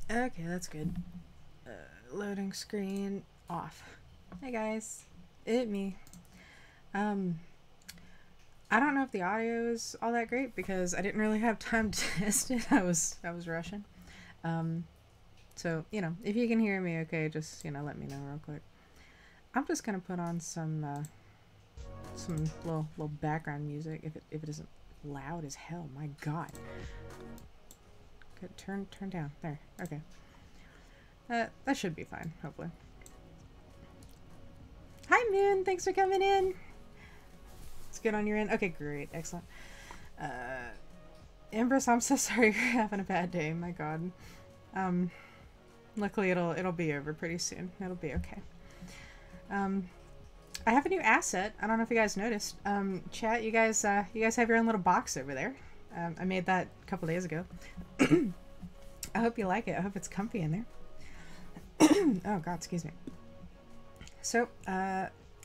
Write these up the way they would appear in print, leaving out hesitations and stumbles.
Okay, that's good. Loading screen off. Hey guys, me. Um, I don't know if the audio is all that great because I didn't really have time to test it. I was rushing. Um, so if you can hear me, okay, just let me know real quick. I'm just gonna put on some little background music if it isn't loud as hell. My God. Good, turn down there. Okay. That should be fine, hopefully. Hi, Moon. Thanks for coming in. It's good on your end. Okay, great. Excellent. Empress, I'm so sorry you're having a bad day. My God. Luckily it'll be over pretty soon. It'll be okay. I have a new asset. I don't know if you guys noticed. Chat, you guys have your own little box over there. I made that a couple days ago. I hope you like it. I hope it's comfy in there. Oh God, excuse me. So,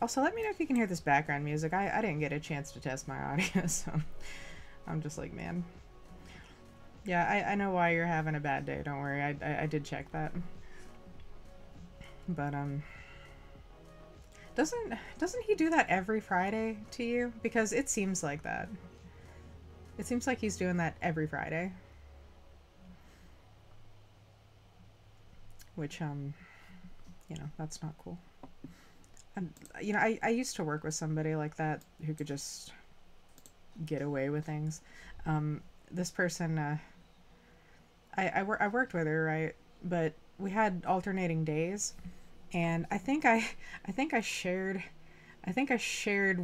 also let me know if you can hear this background music. I didn't get a chance to test my audio, so I'm just like, man. Yeah, I know why you're having a bad day. Don't worry, I did check that. But doesn't he do that every Friday to you? Because it seems like that. It seems like he's doing that every Friday. Which that's not cool. I used to work with somebody like that who could just get away with things. This person, I worked with her, right? But we had alternating days, and I think I shared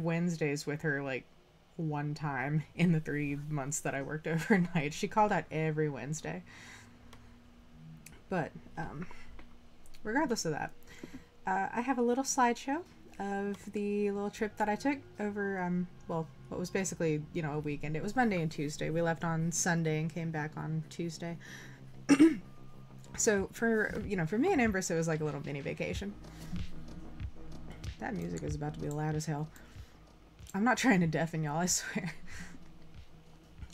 Wednesdays with her like one time in the 3 months that I worked overnight. She called out every Wednesday. But regardless of that, I have a little slideshow of the little trip that I took over, well, what was basically, a weekend. It was Monday and Tuesday. We left on Sunday and came back on Tuesday. So for me and Empress, it was like a little mini vacation. That music is about to be loud as hell. I'm not trying to deafen y'all, I swear.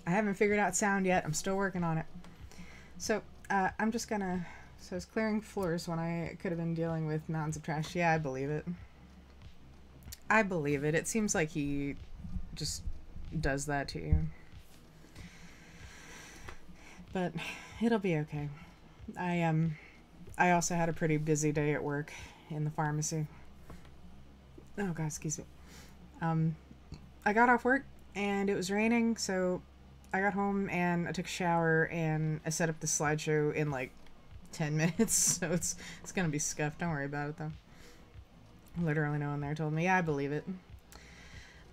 I haven't figured out sound yet. I'm still working on it. So, I'm just gonna... So I was clearing floors when I could have been dealing with mountains of trash. Yeah, I believe it. I believe it. It seems like he just does that to you. But it'll be okay. I also had a pretty busy day at work in the pharmacy. Oh God, excuse me. I got off work and it was raining, so I got home and I took a shower and I set up the slideshow in like 10 minutes, so it's gonna be scuffed. Don't worry about it though. Literally no one there told me. Yeah, I believe it.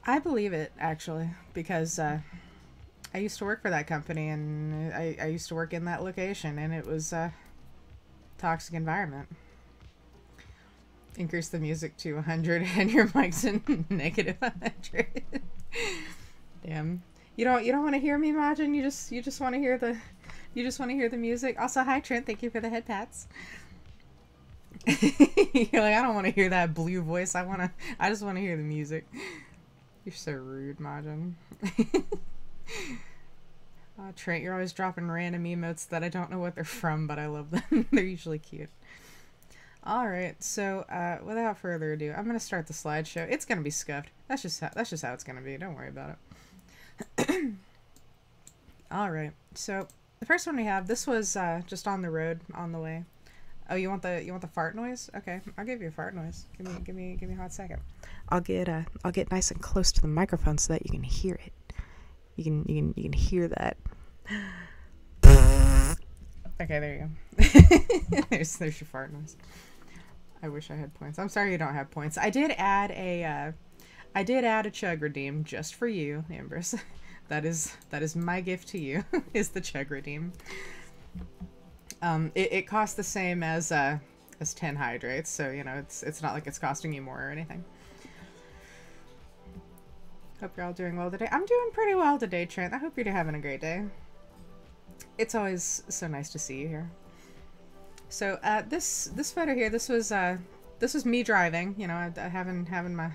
I believe it, actually, because I used to work for that company and I used to work in that location, and it was a toxic environment. Increase the music to 100 and your mic's in negative 100. Damn. You don't want to hear me, Majin? You just want to hear the music. Also, hi Trent, thank you for the head pats. You're like, I don't want to hear that blue voice. I just want to hear the music. You're so rude, Majin. Trent, you're always dropping random emotes that I don't know what they're from, but I love them. They're usually cute. Alright, so without further ado, I'm gonna start the slideshow. It's gonna be scuffed. That's just how it's gonna be. Don't worry about it. Alright, so the first one we have, this was just on the road on the way. Oh, you want the fart noise? Okay, I'll give you a fart noise. Give me a hot second. I'll get nice and close to the microphone so that you can hear it. You can hear that. Okay, there you go. there's your fart noise. I wish I had points. I'm sorry you don't have points. I did add a chug redeem just for you, Ambrose. that is my gift to you. Is the chug redeem. It costs the same as 10 hydrates, so it's not like it's costing you more or anything. Hope you're all doing well today. I'm doing pretty well today, Trent. I hope you're having a great day. It's always so nice to see you here. So this photo here, this was me driving. I having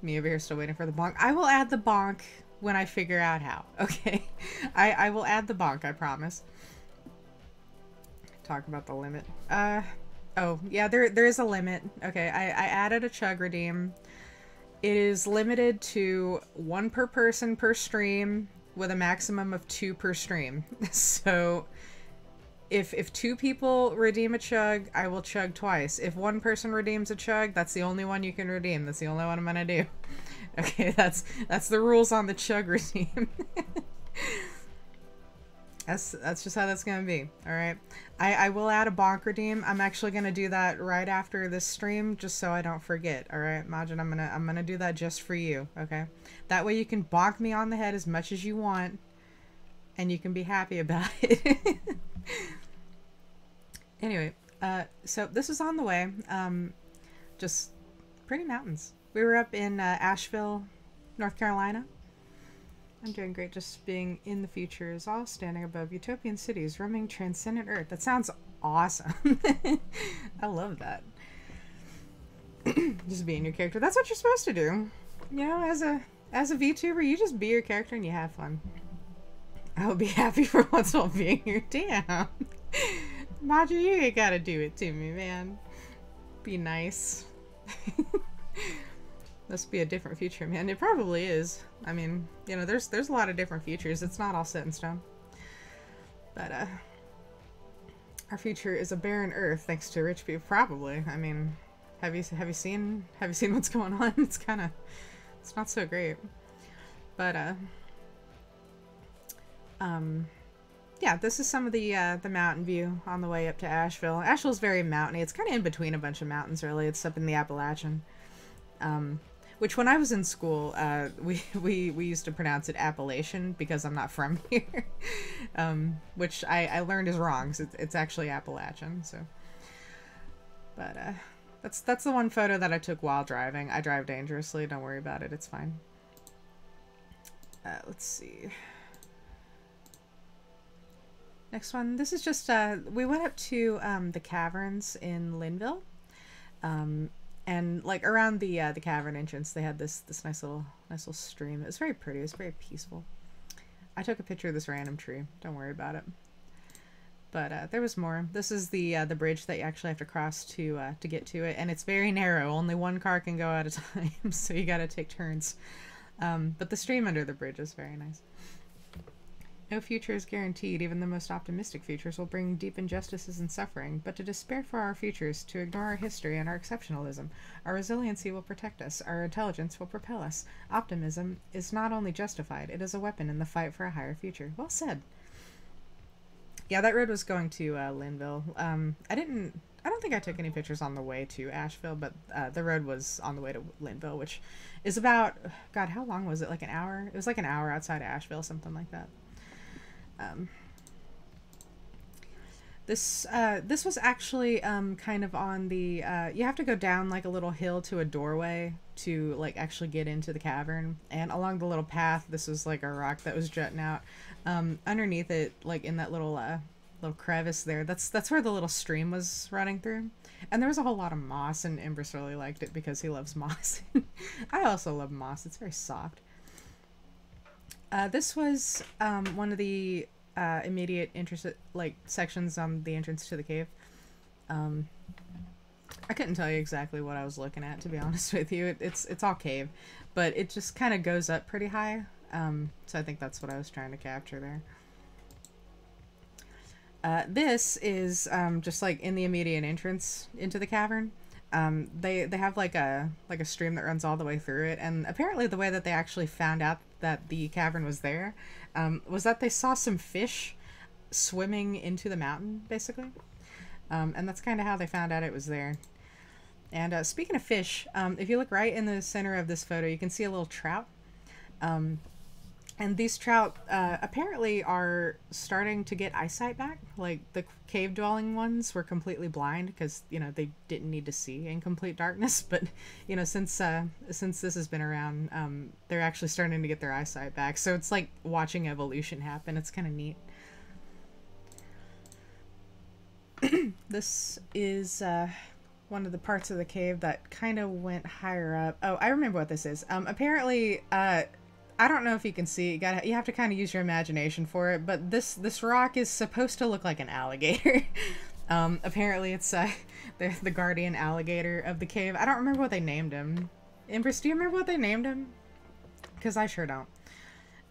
me over here still waiting for the bonk. I will add the bonk when I figure out how. Okay, I will add the bonk. I promise. talk about the limit. Oh, yeah, there is a limit. Okay, I added a chug redeem. It is limited to 1 per person per stream with a maximum of 2 per stream. So if 2 people redeem a chug, I will chug twice. If 1 person redeems a chug, that's the only one you can redeem. That's the only one I'm gonna do. Okay, that's the rules on the chug redeem. That's just how that's gonna be. All right, I will add a bonk redeem. I'm actually gonna do that right after this stream, just so I don't forget. All right, Majin, I'm gonna do that just for you. Okay, that way you can bonk me on the head as much as you want, and you can be happy about it. Anyway, so this is on the way. Just pretty mountains. We were up in Asheville, North Carolina. I'm doing great, just being in the futures, all standing above utopian cities, roaming transcendent Earth. That sounds awesome. I love that. Just being your character. That's what you're supposed to do. You know, as a VTuber, you just be your character and you have fun. I will be happy for once while being here. Damn. Maji, you gotta do it to me, man. Be nice. Must be a different future, man. It probably is. I mean, you know, there's a lot of different futures. It's not all set in stone. But our future is a barren Earth thanks to rich people. Probably. I mean, have you seen what's going on? It's not so great. But yeah, this is some of the mountain view on the way up to Asheville. Asheville's very mountainy. It's kind of in between a bunch of mountains, really. It's up in the Appalachian. Which when I was in school, we used to pronounce it Appalachian because I'm not from here. Which I learned is wrong. So it's actually Appalachian. So, but that's the one photo that I took while driving. I drive dangerously. Don't worry about it. It's fine. Let's see. Next one. This is just we went up to the caverns in Linville. And like around the cavern entrance, they had this nice little stream. It was very pretty. It was very peaceful. I took a picture of this random tree. Don't worry about it. But there was more. This is the bridge that you actually have to cross to get to it, and it's very narrow. Only 1 car can go at a time, so you got to take turns. But the stream under the bridge is very nice. No future is guaranteed. Even the most optimistic futures will bring deep injustices and suffering. But to despair for our futures, to ignore our history and our exceptionalism, our resiliency will protect us. Our intelligence will propel us. Optimism is not only justified, it is a weapon in the fight for a higher future. Well said. Yeah, that road was going to Linville. I don't think I took any pictures on the way to Asheville, but the road was on the way to Linville, which is about, God, how long was it? Like an hour? It was like an hour outside of Asheville, something like that. This was actually kind of on the you have to go down like a little hill to a doorway to like actually get into the cavern, and along the little path this was like a rock that was jutting out underneath it, like in that little crevice there. That's where the little stream was running through, and there was a whole lot of moss, and Imbris really liked it because he loves moss. I also love moss. It's very soft. This was one of the immediate interest sections on the entrance to the cave. I couldn't tell you exactly what I was looking at, to be honest with you. It's all cave, but it just kind of goes up pretty high. So I think that's what I was trying to capture there. This is just like in the immediate entrance into the cavern. They have like a stream that runs all the way through it, and apparently the way that they actually found out that the cavern was there was that they saw some fish swimming into the mountain, basically. And that's kind of how they found out it was there. And speaking of fish, if you look right in the center of this photo, you can see a little trout. And these trout apparently are starting to get eyesight back. Like the cave dwelling ones were completely blind because, you know, they didn't need to see in complete darkness. But, you know, since this has been around, they're actually starting to get their eyesight back. So it's like watching evolution happen. It's kind of neat. This is one of the parts of the cave that kind of went higher up. Oh, I remember what this is. Apparently, I don't know if you can see. You have to kind of use your imagination for it. But this rock is supposed to look like an alligator. Apparently it's the guardian alligator of the cave. I don't remember what they named him. Empress, do you remember what they named him? Because I sure don't.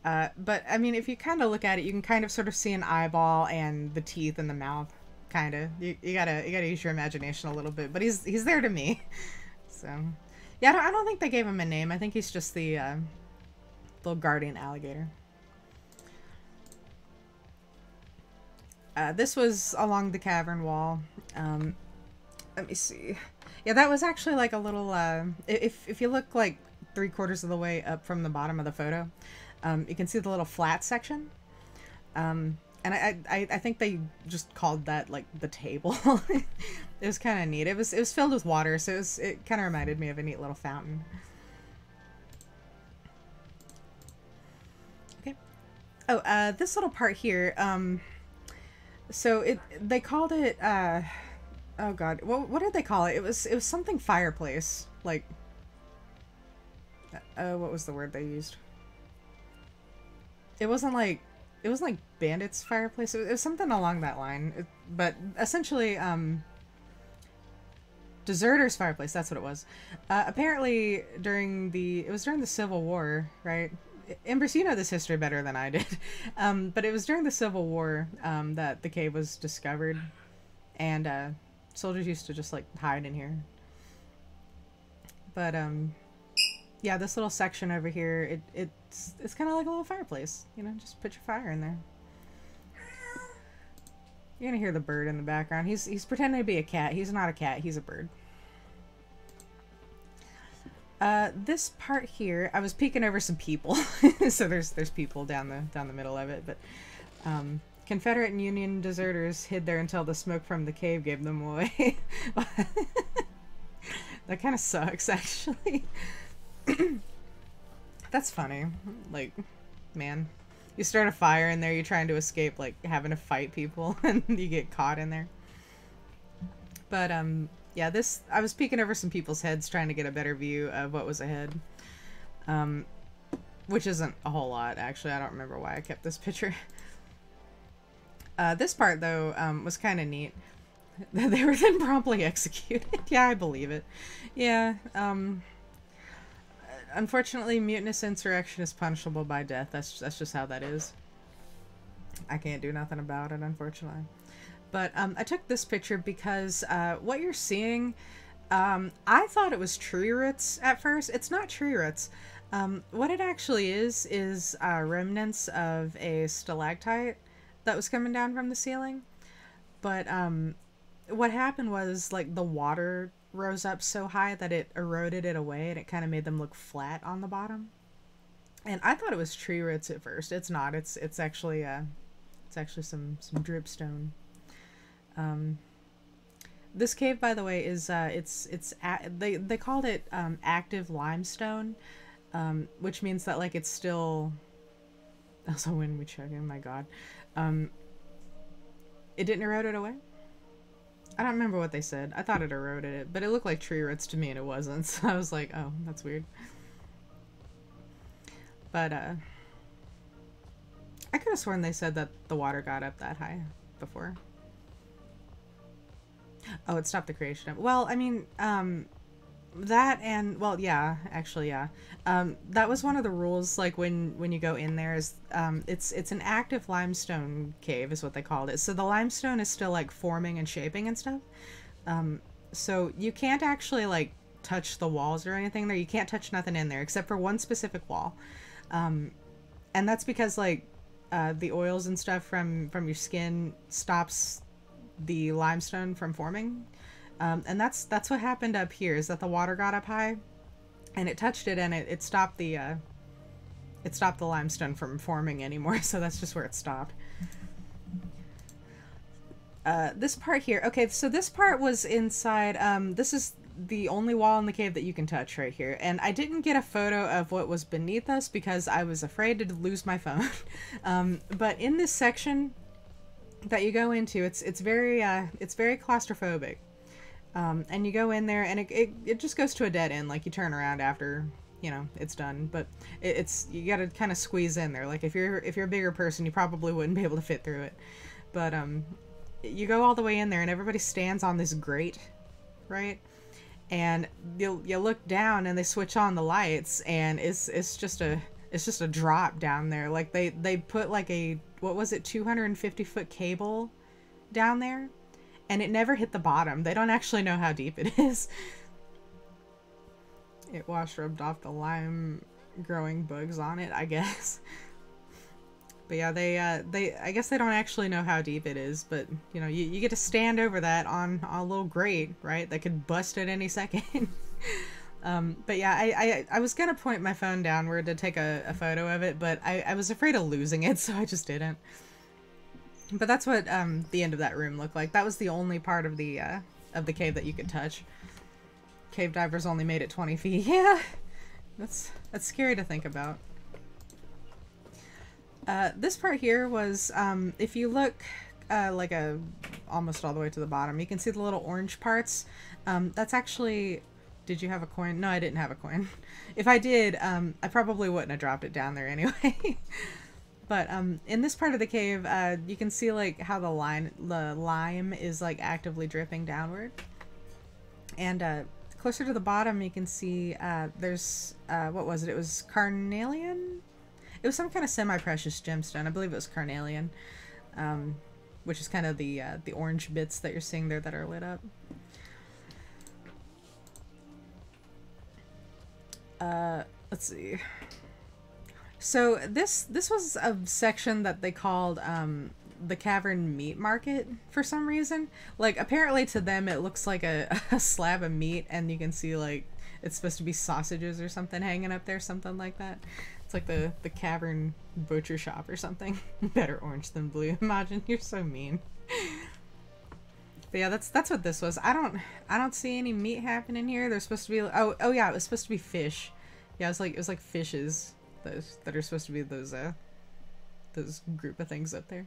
But I mean, if you kind of look at it, you can kind of sort of see an eyeball and the teeth in the mouth. Kind of. You gotta use your imagination a little bit. But he's there to me. So, yeah, I don't think they gave him a name. I think he's just the little guardian alligator. This was along the cavern wall. Let me see. Yeah, that was actually like a little, if you look like 3/4 of the way up from the bottom of the photo, you can see the little flat section. And I think they just called that like the table. It was kind of neat. It was filled with water, so it kind of reminded me of a neat little fountain. Okay. Oh, this little part here, so they called it, oh god, what did they call it? It was something fireplace, like, what was the word they used? It wasn't like bandits fireplace, it was something along that line, but essentially, deserters fireplace, that's what it was. Apparently during the Civil War, right? Empress, you know this history better than I did. But it was during the Civil War that the cave was discovered, and soldiers used to just like hide in here. But yeah, this little section over here, it's kind of like a little fireplace. You know, just put your fire in there. You're gonna hear the bird in the background. He's pretending to be a cat. He's not a cat. He's a bird. This part here, I was peeking over some people. So there's people down the middle of it, but Confederate and Union deserters hid there until the smoke from the cave gave them away. That kind of sucks, actually. That's funny. Like, man, you start a fire in there, you're trying to escape, like, having to fight people, and you get caught in there. But, yeah, I was peeking over some people's heads trying to get a better view of what was ahead. Which isn't a whole lot, actually. I don't remember why I kept this picture. This part, though, was kind of neat. They were then promptly executed. Yeah, I believe it. Yeah, unfortunately, mutinous insurrection is punishable by death. That's just how that is. I can't do nothing about it, unfortunately. But I took this picture because what you're seeing, I thought it was tree roots at first. It's not tree roots. What it actually is remnants of a stalactite that was coming down from the ceiling. But what happened was, like, the water rose up so high that it eroded it away, and it kind of made them look flat on the bottom. And I thought it was tree roots at first. It's not. It's actually some dripstone. This cave, by the way, is they called it active limestone, which means that, like, it's still. Also, when we check, oh my god, it didn't erode it away. I don't remember what they said. I thought it eroded it, but it looked like tree roots to me, and it wasn't. So I was like, oh, that's weird. But I could have sworn they said that the water got up that high before. Oh, it stopped the creation of. Well, I mean, that and, well, yeah, actually, yeah. That was one of the rules, like, when you go in there, is it's an active limestone cave is what they called it. So the limestone is still, like, forming and shaping and stuff. So you can't actually, like, touch the walls or anything there. You can't touch nothing in there except for one specific wall. And that's because, like, the oils and stuff from your skin stops the limestone from forming. And that's what happened up here, is that the water got up high and it touched it, and it stopped the limestone from forming anymore. So that's just where it stopped. This part here, okay, so this part was inside. This is the only wall in the cave that you can touch right here, and I didn't get a photo of what was beneath us because I was afraid to lose my phone. But in this section that you go into, it's very claustrophobic. And you go in there, and it just goes to a dead end. Like, you turn around after, you know, it's done. But you gotta kind of squeeze in there. Like, if you're a bigger person, you probably wouldn't be able to fit through it. But you go all the way in there and everybody stands on this grate, right? And you look down and they switch on the lights and it's just a drop down there. Like they put like a, what was it, 250-foot cable down there, and it never hit the bottom. They don't actually know how deep it is. It wash rubbed off the lime growing bugs on it, I guess. But yeah, they I guess they don't actually know how deep it is, but you know, you get to stand over that on a little grate, right? That could bust at any second. But yeah, I was gonna point my phone downward to take a photo of it, but I was afraid of losing it, so I just didn't. But that's what the end of that room looked like. That was the only part of the cave that you could touch. Cave divers only made it 20 feet. Yeah, that's scary to think about. This part here was, if you look like almost all the way to the bottom, you can see the little orange parts. That's actually, did you have a coin? No, I didn't have a coin. If I did, I probably wouldn't have dropped it down there anyway. But in this part of the cave, you can see like how the lime is like actively dripping downward. And closer to the bottom, you can see there's, what was it? It was carnelian? It was some kind of semi-precious gemstone. I believe it was carnelian, which is kind of the orange bits that you're seeing there that are lit up. Let's see. So this was a section that they called the Cavern Meat Market for some reason. Like, apparently to them it looks like a slab of meat, and you can see like it's supposed to be sausages or something hanging up there, something like that. It's like the Cavern Butcher Shop or something. Better orange than blue. Imagine, you're so mean. But yeah, that's what this was. I don't see any meat happening here. There's supposed to be, oh yeah, it was supposed to be fish. Yeah, it was like fishes that are supposed to be those group of things up there.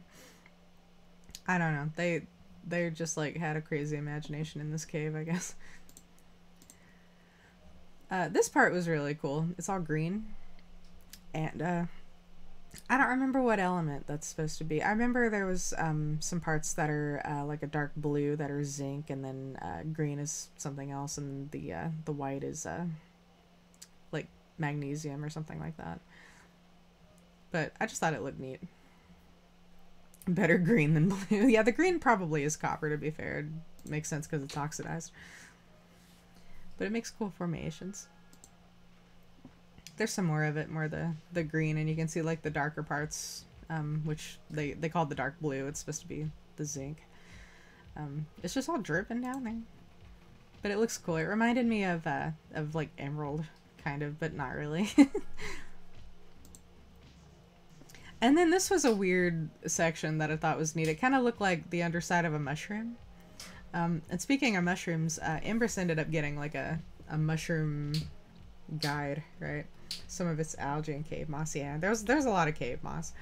I don't know. They just like had a crazy imagination in this cave, I guess. This part was really cool. It's all green. And I don't remember what element that's supposed to be. I remember there was some parts that are like a dark blue that are zinc, and then green is something else, and the white is like magnesium or something like that. But I just thought it looked neat. Better green than blue. Yeah, the green probably is copper, to be fair. It makes sense because it's oxidized. But it makes cool formations. There's some more of it, more the green, and you can see like the darker parts, which they called the dark blue. It's supposed to be the zinc. It's just all dripping down there. But it looks cool. It reminded me of like emerald, kind of, but not really. And then this was a weird section that I thought was neat. It kind of looked like the underside of a mushroom. And speaking of mushrooms, Empress ended up getting like a mushroom guide, right? Some of it's algae and cave moss. Yeah, there's a lot of cave moss.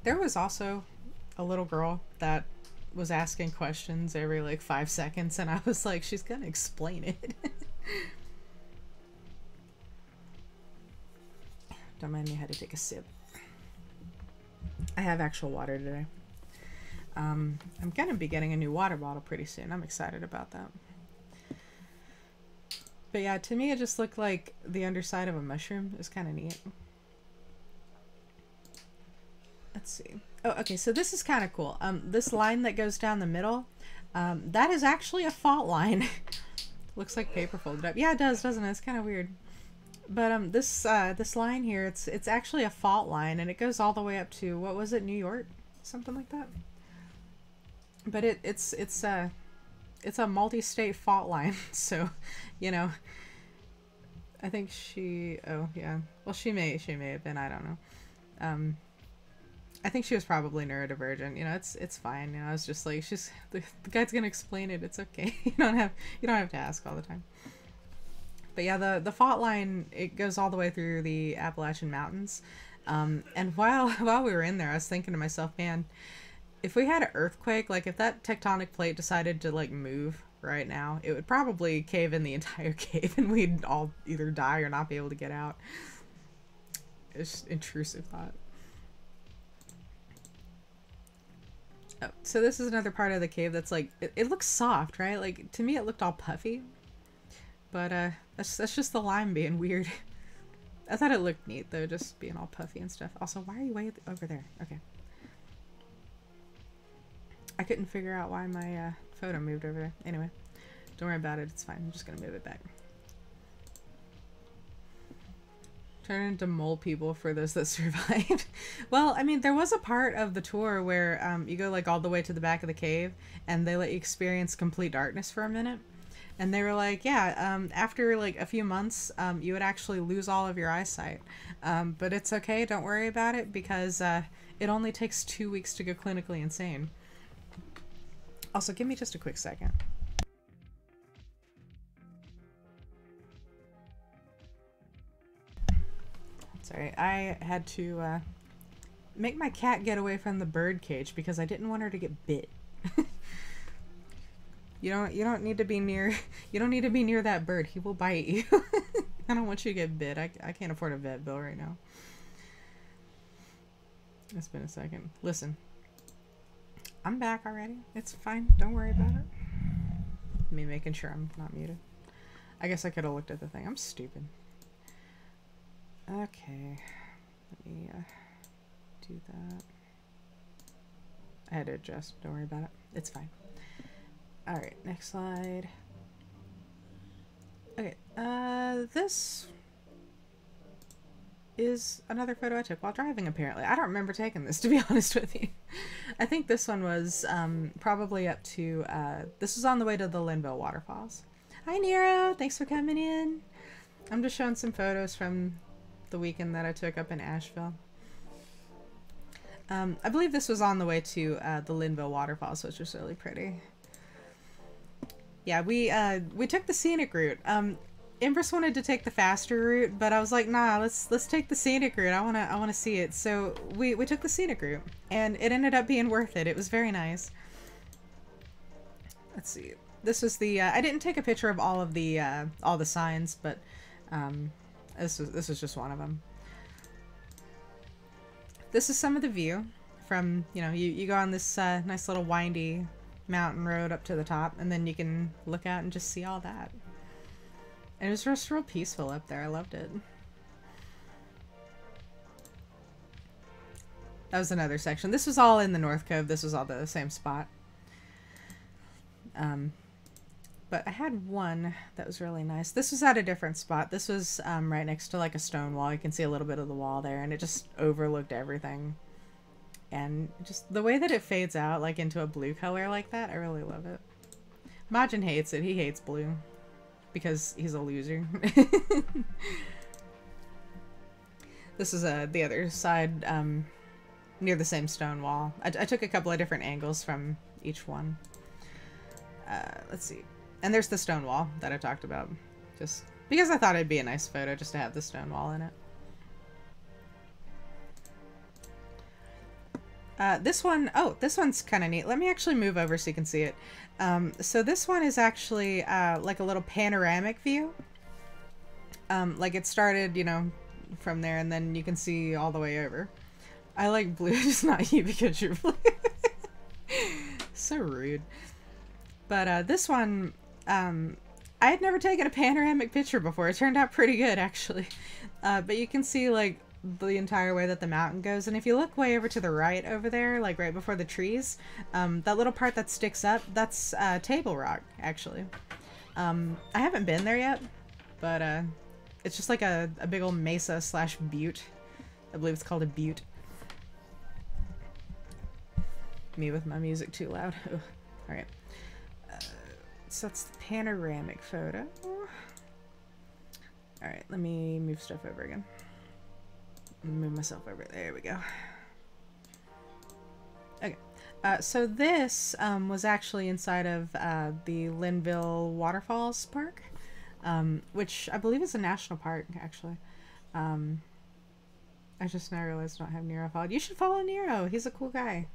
There was also a little girl that was asking questions every like 5 seconds, and I was like, she's gonna explain it. Don't mind me, I had to take a sip. I have actual water today. I'm gonna be getting a new water bottle pretty soon. I'm excited about that. But yeah, to me it just looked like the underside of a mushroom. It was kind of neat. Let's see. Oh, okay, so this is kind of cool. This line that goes down the middle, that is actually a fault line. Looks like paper folded up. Yeah, it does, doesn't it? It's kind of weird. But this line here, it's actually a fault line, and it goes all the way up to, what was it, New York? Something like that. But it's a multi-state fault line, so, you know, I think oh yeah, well she may have been, I don't know. I think she was probably neurodivergent, you know, it's fine, you know, it's just like, the guy's gonna explain it, it's okay. You don't have to ask all the time. But yeah, the fault line, it goes all the way through the Appalachian Mountains. And while we were in there, I was thinking to myself, man, if we had an earthquake, like if that tectonic plate decided to like move right now, it would probably cave in the entire cave, and we'd all either die or not be able to get out. It's intrusive thought. Oh, so this is another part of the cave that's like, it looks soft, right? Like, to me it looked all puffy. But, that's just the lime being weird. I thought it looked neat, though, just being all puffy and stuff. Also, why are you way over there? Okay. I couldn't figure out why my, photo moved over there. Anyway, don't worry about it. It's fine. I'm just gonna move it back. Turn into mole people for those that survived. Well, I mean, there was a part of the tour where you go like all the way to the back of the cave and they let you experience complete darkness for a minute. And they were like, yeah, after like a few months, you would actually lose all of your eyesight. But it's okay, don't worry about it, because it only takes 2 weeks to go clinically insane. Also, give me just a quick second. Sorry, I had to make my cat get away from the bird cage because I didn't want her to get bit. You don't need to be near that bird. He will bite you. I don't want you to get bit. I can't afford a vet bill right now. It's been a second. Listen. I'm back already. It's fine. Don't worry about it. Me making sure I'm not muted. I guess I could have looked at the thing. I'm stupid. Okay. Let me do that. I had to adjust. Don't worry about it. It's fine. Alright, next slide. Okay, this is another photo I took while driving, apparently. I don't remember taking this, to be honest with you. I think this one was probably up to, this was on the way to the Linville waterfalls. Hi, Nero! Thanks for coming in. I'm just showing some photos from the weekend that I took up in Asheville. I believe this was on the way to the Linville waterfalls, which was really pretty. Yeah, we took the scenic route. Empress wanted to take the faster route, but I was like, nah, let's take the scenic route. I wanna see it. So we took the scenic route, and it ended up being worth it. It was very nice. Let's see. This was the I didn't take a picture of all the signs, but this was just one of them. This is some of the view from, you know, you go on this nice little windy mountain road up to the top, and then you can look out and just see all that. And it was just real peaceful up there. I loved it. That was another section. This was all in the North Cove. This was all the same spot. But I had one that was really nice. This was at a different spot. This was right next to like a stone wall. You can see a little bit of the wall there, and it just overlooked everything. And just the way that it fades out like into a blue color like that, I really love it. Majin hates it. He hates blue because he's a loser. This is the other side near the same stone wall. I took a couple of different angles from each one. Let's see. And there's the stone wall that I talked about. Just because I thought it'd be a nice photo just to have the stone wall in it. This one's kind of neat. Let me actually move over so you can see it. So this one is actually like a little panoramic view. Like it started, you know, from there, and then you can see all the way over. I like blue, just not you because you're blue. So rude. But this one, I had never taken a panoramic picture before. It turned out pretty good, actually. But you can see like the entire way that the mountain goes, and if you look way over to the right over there, like right before the trees, that little part that sticks up, that's Table Rock, actually. I haven't been there yet, but it's just like a big old mesa slash butte. I believe it's called a butte. Me with my music too loud. Alright. So that's the panoramic photo. Alright, let me move stuff over again. Move myself over. There we go. Okay. So this was actually inside of the Linville Waterfalls Park, which I believe is a national park, actually. I just now realized I don't have Nero followed. You should follow Nero. He's a cool guy.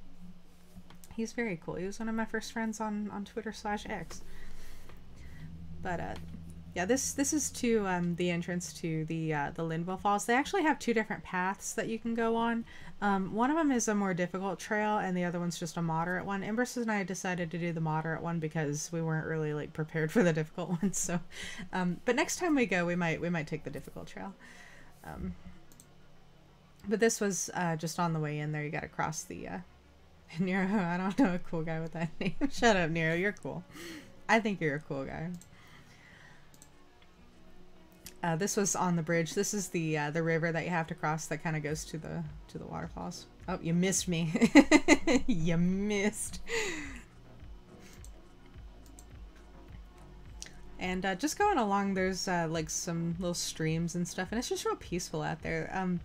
He's very cool. He was one of my first friends on Twitter/X. But Yeah, this is to the entrance to the Linville Falls. They actually have two different paths that you can go on. One of them is a more difficult trail, and the other one's just a moderate one. Embers and I decided to do the moderate one because we weren't really like prepared for the difficult one. So, but next time we go, we might take the difficult trail. But this was just on the way in there. You got to cross the Nero. I don't know a cool guy with that name. Shut up, Nero. You're cool. I think you're a cool guy. This was on the bridge. This is the river that you have to cross that kind of goes to the waterfalls. Oh, you missed me. You missed. And just going along, there's like some little streams and stuff, and it's just real peaceful out there.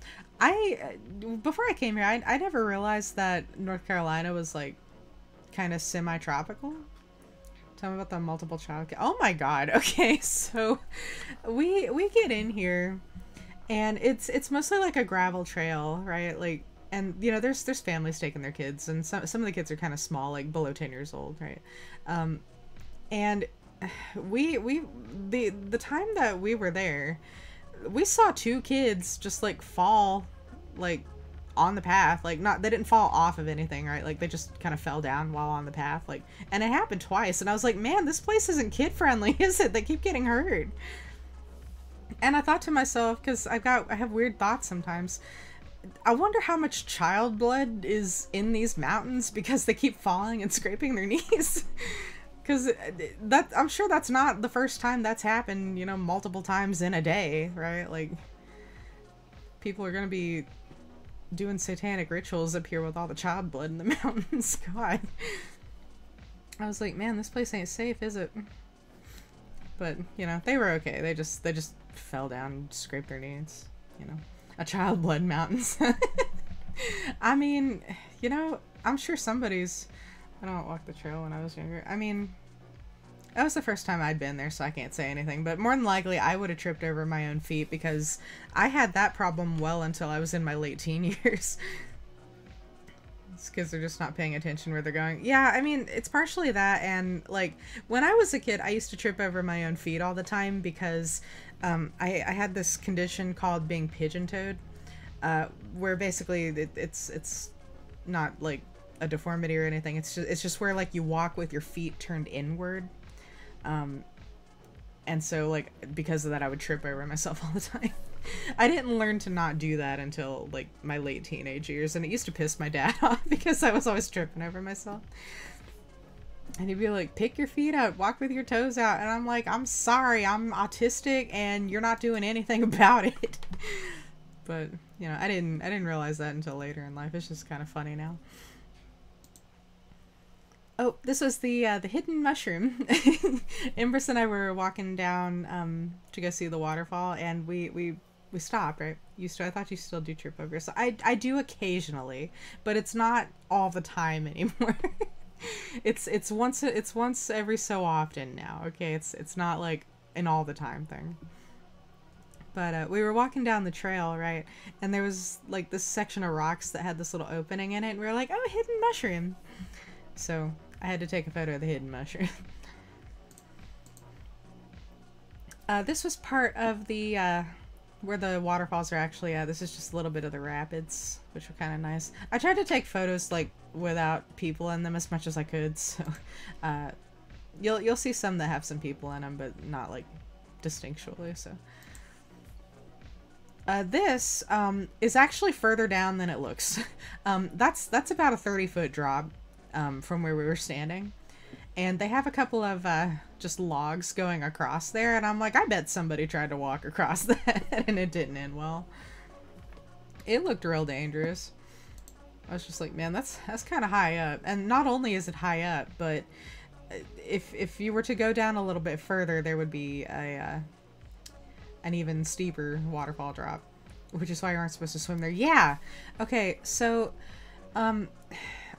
Before I came here, I never realized that North Carolina was like kind of semi-tropical. Tell me about the multiple child. Oh my God. Okay, so we get in here, and it's mostly like a gravel trail, right? Like, and you know, there's families taking their kids, and some of the kids are kind of small, like below 10 years old, right? And the time that we were there, we saw two kids just like fall like on the path, like they didn't fall off of anything, right? Like they just kind of fell down while on the path, like, and it happened twice, and I was like, man, this place isn't kid friendly, is it? They keep getting hurt. And I thought to myself, because I have weird thoughts sometimes, I wonder how much child blood is in these mountains because they keep falling and scraping their knees. Because I'm sure that's not the first time that's happened, you know, multiple times in a day, right? Like, people are gonna be doing satanic rituals up here with all the child blood in the mountains. God. I was like, man, this place ain't safe, is it? But, you know, they were okay. They just fell down and scraped their knees, you know. A child blood mountains. I mean, you know, I'm sure somebody's... I don't walk the trail when I was younger. I mean, that was the first time I'd been there, so I can't say anything. But more than likely, I would have tripped over my own feet because I had that problem well until I was in my late teen years. It's because they're just not paying attention where they're going. Yeah, I mean, it's partially that, and, like, when I was a kid, I used to trip over my own feet all the time because I had this condition called being pigeon-toed, where basically it's not, like, a deformity or anything. It's just where, like, you walk with your feet turned inward. And so, like, because of that, I would trip over myself all the time. I didn't learn to not do that until, like, my late teenage years, and it used to piss my dad off because I was always tripping over myself. And he'd be like, pick your feet up, walk with your toes out, and I'm like, I'm sorry, I'm autistic, and you're not doing anything about it. But, you know, I didn't realize that until later in life. It's just kind of funny now. Oh, this was the hidden mushroom. Empress and I were walking down to go see the waterfall, and we stopped, right? I thought you still do trip over. So I do occasionally, but it's not all the time anymore. it's once every so often now. Okay, it's not like an all the time thing. But we were walking down the trail, right? And there was like this section of rocks that had this little opening in it, and we were like, oh, hidden mushroom. So I had to take a photo of the hidden mushroom. This was part of the, where the waterfalls are actually at. This is just a little bit of the rapids, which were kind of nice. I tried to take photos, like, without people in them as much as I could, so, you'll see some that have some people in them, but not, like, distinctually, so. This, is actually further down than it looks. That's about a 30-foot drop. From where we were standing, and they have a couple of just logs going across there, and I'm like, I bet somebody tried to walk across that and it didn't end well. It looked real dangerous. I was just like, man, that's kind of high up. And not only is it high up, but if you were to go down a little bit further, there would be an even steeper waterfall drop, which is why you aren't supposed to swim there. Yeah. Okay, so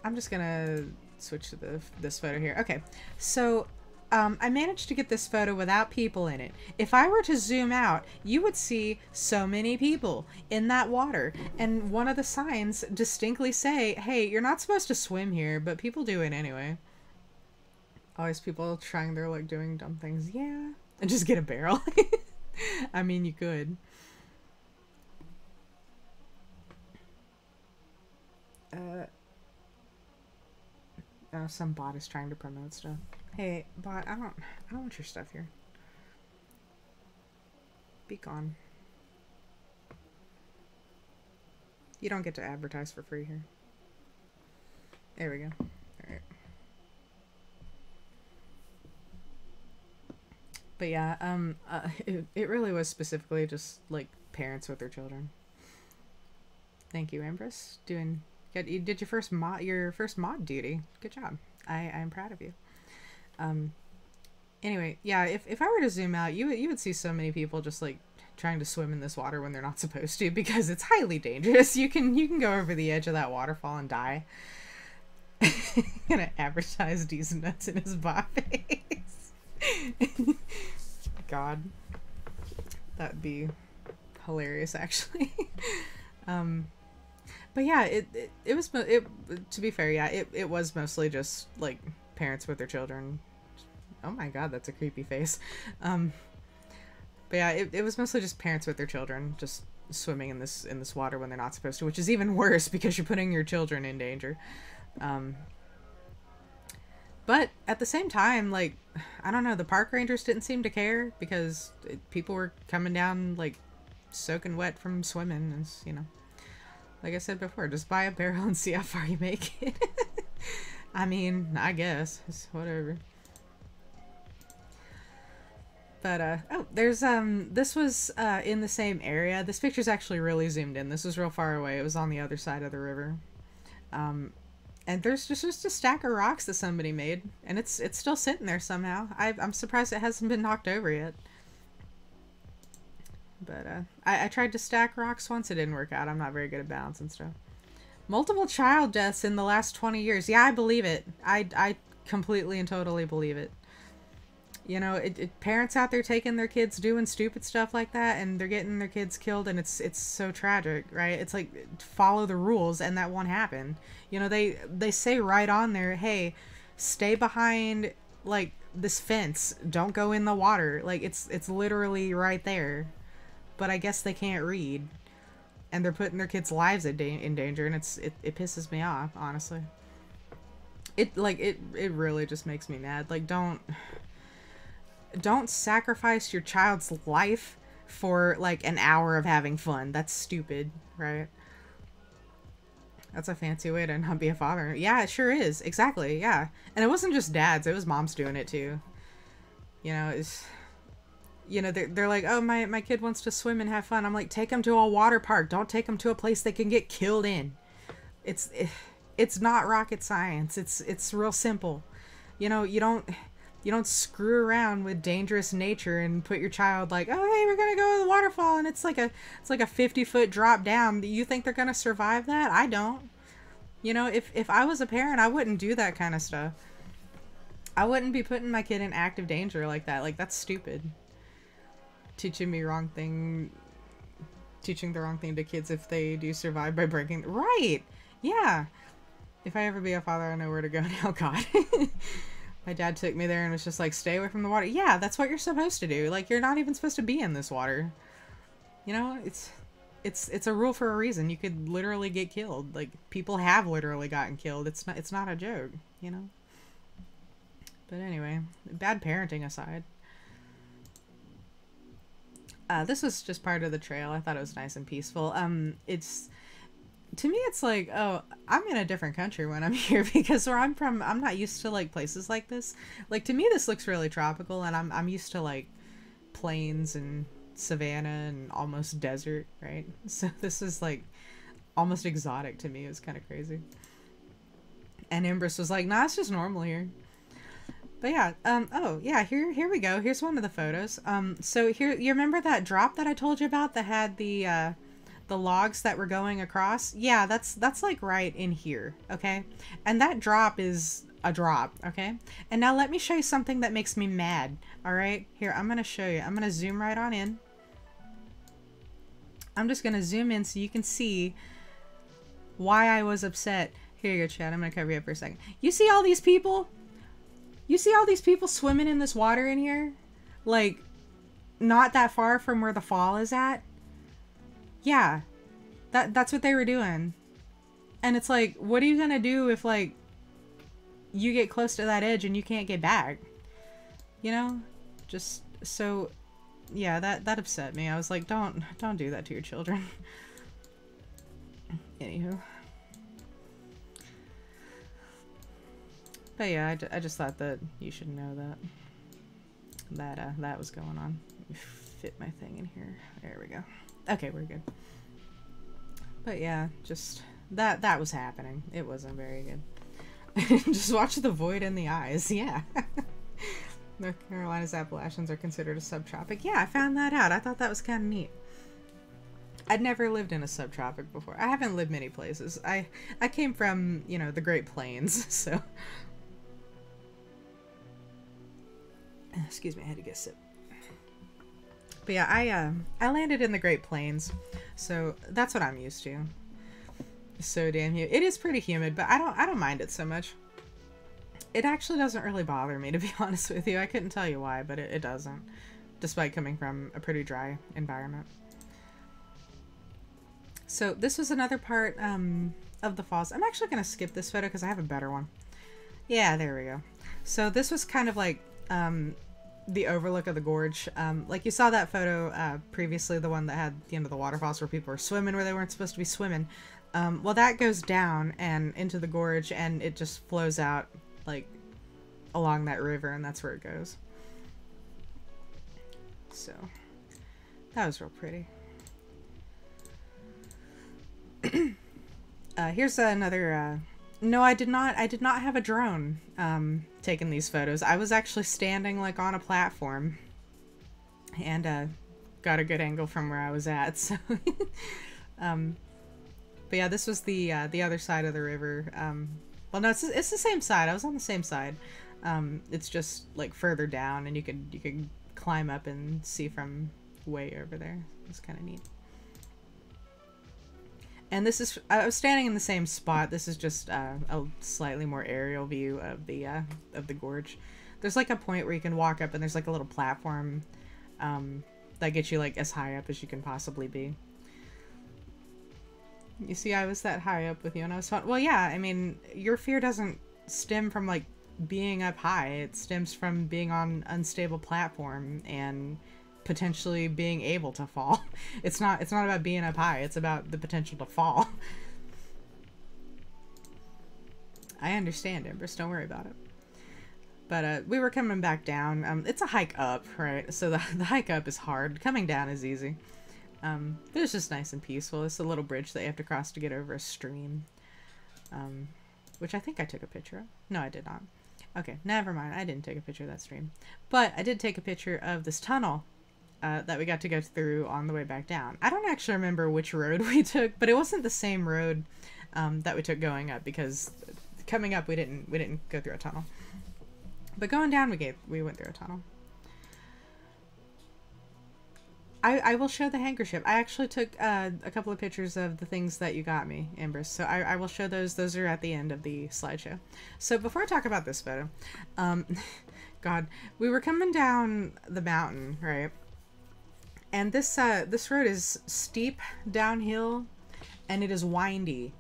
I'm just gonna switch to this photo here. Okay, so I managed to get this photo without people in it. If I were to zoom out, you would see so many people in that water, and one of the signs distinctly say, hey, you're not supposed to swim here, but people do it anyway. Always people trying their, like, doing dumb things. Yeah, and just get a barrel. I mean, you could. Oh, some bot is trying to promote stuff. Hey, bot, I don't want your stuff here. Be gone. You don't get to advertise for free here. There we go. Alright. But yeah, it really was specifically just, like, parents with their children. Thank you, Empress. You did your first mod duty. Good job. I'm proud of you. Anyway, yeah, if I were to zoom out, you would see so many people just, like, trying to swim in this water when they're not supposed to, because it's highly dangerous. You can go over the edge of that waterfall and die. Gonna advertise these nuts in his bot face. God, that'd be hilarious, actually. But yeah, it was to be fair, yeah, it was mostly just like parents with their children. Oh my God, that's a creepy face. But yeah, it was mostly just parents with their children just swimming in this water when they're not supposed to, which is even worse because you're putting your children in danger. But at the same time, like, I don't know, the park rangers didn't seem to care because people were coming down, like, soaking wet from swimming, and, you know, like I said before, just buy a barrel and see how far you make it. I mean, I guess, it's whatever. But, oh, there's, this was, in the same area. This picture's actually really zoomed in. This was real far away. It was on the other side of the river. And there's just a stack of rocks that somebody made, and it's still sitting there somehow. I'm surprised it hasn't been knocked over yet. But, I tried to stack rocks once. It didn't work out. I'm not very good at balancing stuff. Multiple child deaths in the last 20 years. Yeah, I believe it. I completely and totally believe it. You know, parents out there taking their kids doing stupid stuff like that, and they're getting their kids killed, and it's so tragic, right? It's like, follow the rules, and that won't happen. You know, they say right on there, hey, stay behind, like, this fence. Don't go in the water. Like, it's literally right there. But I guess they can't read, and they're putting their kids' lives in danger, and it pisses me off, honestly. It really just makes me mad. Like, don't sacrifice your child's life for, like, an hour of having fun. That's stupid, right? That's a fancy way to not be a father. Yeah, it sure is. Exactly, yeah. And it wasn't just dads. It was moms doing it, too. You know, they're like, oh, my kid wants to swim and have fun. I'm like, take them to a water park. Don't take them to a place they can get killed in. It's not rocket science. It's real simple. You know, you don't screw around with dangerous nature and put your child like, oh, hey, we're gonna go to the waterfall, and it's like a 50-foot drop down. You think they're gonna survive that? I don't. You know, if I was a parent, I wouldn't do that kind of stuff. I wouldn't be putting my kid in active danger like that. Like, that's stupid. Teaching the wrong thing to kids if they do survive by breaking. Right. Yeah. If I ever be a father, I know where to go now. God. My dad took me there and was just like, stay away from the water. Yeah, that's what you're supposed to do. Like, you're not even supposed to be in this water. You know, it's a rule for a reason. You could literally get killed. Like, people have literally gotten killed. It's not a joke, you know? But anyway, bad parenting aside. This was just part of the trail. I thought it was nice and peaceful. To me, it's like, oh, I'm in a different country when I'm here, because where I'm from, I'm not used to, like, places like this. Like, to me, this looks really tropical, and I'm used to, like, plains and savanna and almost desert, right? So this is, like, almost exotic to me. It was kind of crazy. And Empress was like, nah, it's just normal here. But yeah, oh yeah, here we go. Here's one of the photos. So here, you remember that drop that I told you about that had the logs that were going across? Yeah, that's like right in here, okay? And that drop is a drop, okay? And now let me show you something that makes me mad, all right? Here, I'm gonna show you. I'm gonna zoom right on in. I'm just gonna zoom in so you can see why I was upset. Here you go, Chad. I'm gonna cover you up for a second. You see all these people? You see all these people swimming in this water in here? Like, not that far from where the fall is at. Yeah, that's what they were doing. And it's like, what are you gonna do if, like, you get close to that edge and you can't get back? You know? Just, so, yeah, that upset me. I was like, don't do that to your children. Anywho. But yeah, I just thought that you should know that was going on. Let me fit my thing in here. There we go. Okay, we're good. But yeah, just that was happening. It wasn't very good. Just watch the void in the eyes. Yeah. North Carolina's Appalachians are considered a subtropic. Yeah, I found that out. I thought that was kind of neat. I'd never lived in a subtropic before. I haven't lived many places. I came from, you know, the Great Plains, so. Excuse me, I had to get a sip. But yeah, I landed in the Great Plains, so that's what I'm used to. So damn humid. It is pretty humid, but I don't mind it so much. It actually doesn't really bother me, to be honest with you. I couldn't tell you why, but it doesn't, despite coming from a pretty dry environment. So this was another part of the falls. I'm actually going to skip this photo because I have a better one. Yeah, there we go. So this was kind of like the overlook of the gorge. Like you saw that photo previously, the one that had the end of the waterfalls where people were swimming where they weren't supposed to be swimming. Well, that goes down and into the gorge, and it just flows out like along that river, and that's where it goes. So that was real pretty. Here's another, no, I did not have a drone, taking these photos. I was actually standing, like, on a platform, and, got a good angle from where I was at, so, but yeah, this was the other side of the river. Well, no, it's the same side. I was on the same side. It's just, like, further down, and you could climb up and see from way over there. It's kind of neat. And this is, I was standing in the same spot. This is just a slightly more aerial view of the gorge. There's like a point where you can walk up, and there's like a little platform that gets you like as high up as you can possibly be. You see, I was that high up with you, and I was fun. Well, yeah, I mean, your fear doesn't stem from like being up high. It stems from being on unstable platform and potentially being able to fall. It's not about being up high, it's about the potential to fall. I understand, Empress, don't worry about it. But we were coming back down. It's a hike up, right? So the hike up is hard. Coming down is easy. But it's just nice and peaceful. It's a little bridge that you have to cross to get over a stream. Which I think I took a picture of. No, I did not. Okay, never mind. I didn't take a picture of that stream. But I did take a picture of this tunnel that we got to go through on the way back down. I don't actually remember which road we took, but it wasn't the same road that we took going up, because coming up we didn't go through a tunnel. But going down we went through a tunnel. I will show the handkerchief. I actually took a couple of pictures of the things that you got me, Ambrose. So I will show those. Those are at the end of the slideshow. So before I talk about this photo, God, we were coming down the mountain, right? And this road is steep downhill, and it is windy.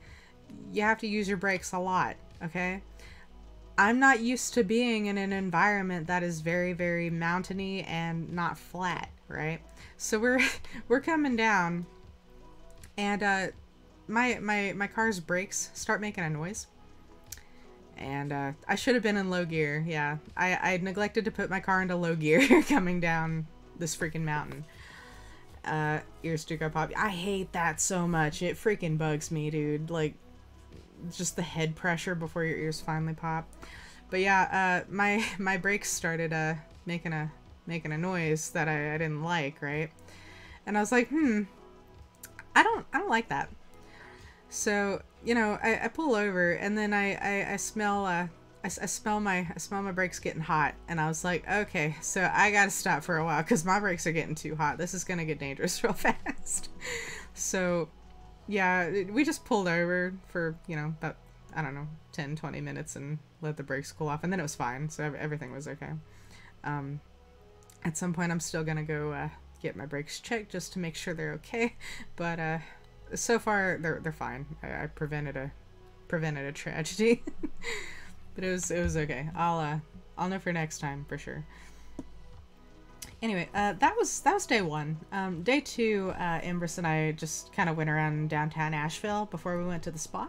You have to use your brakes a lot, okay? I'm not used to being in an environment that is very, very mountainy and not flat, right? So we're coming down, and my car's brakes start making a noise. And I should have been in low gear. Yeah, I neglected to put my car into low gear coming down this freaking mountain. Ears do go pop. I hate that so much. It freaking bugs me, dude. Like, just the head pressure before your ears finally pop. But yeah, my brakes started making a noise that I didn't like, right? And I was like, I don't like that. So, you know, I pull over, and then I smell my brakes getting hot, and I was like, okay, so I gotta stop for a while because my brakes are getting too hot. This is gonna get dangerous real fast. So yeah, we just pulled over for, you know, about, I don't know, 10-20 minutes and let the brakes cool off, and then it was fine. So everything was okay. And At some point, I'm still gonna go get my brakes checked just to make sure they're okay. But so far, they're fine. I prevented a tragedy. But it was okay. I'll know for next time for sure. Anyway, that was day one. Day two, Empress and I just kind of went around downtown Asheville before we went to the spa.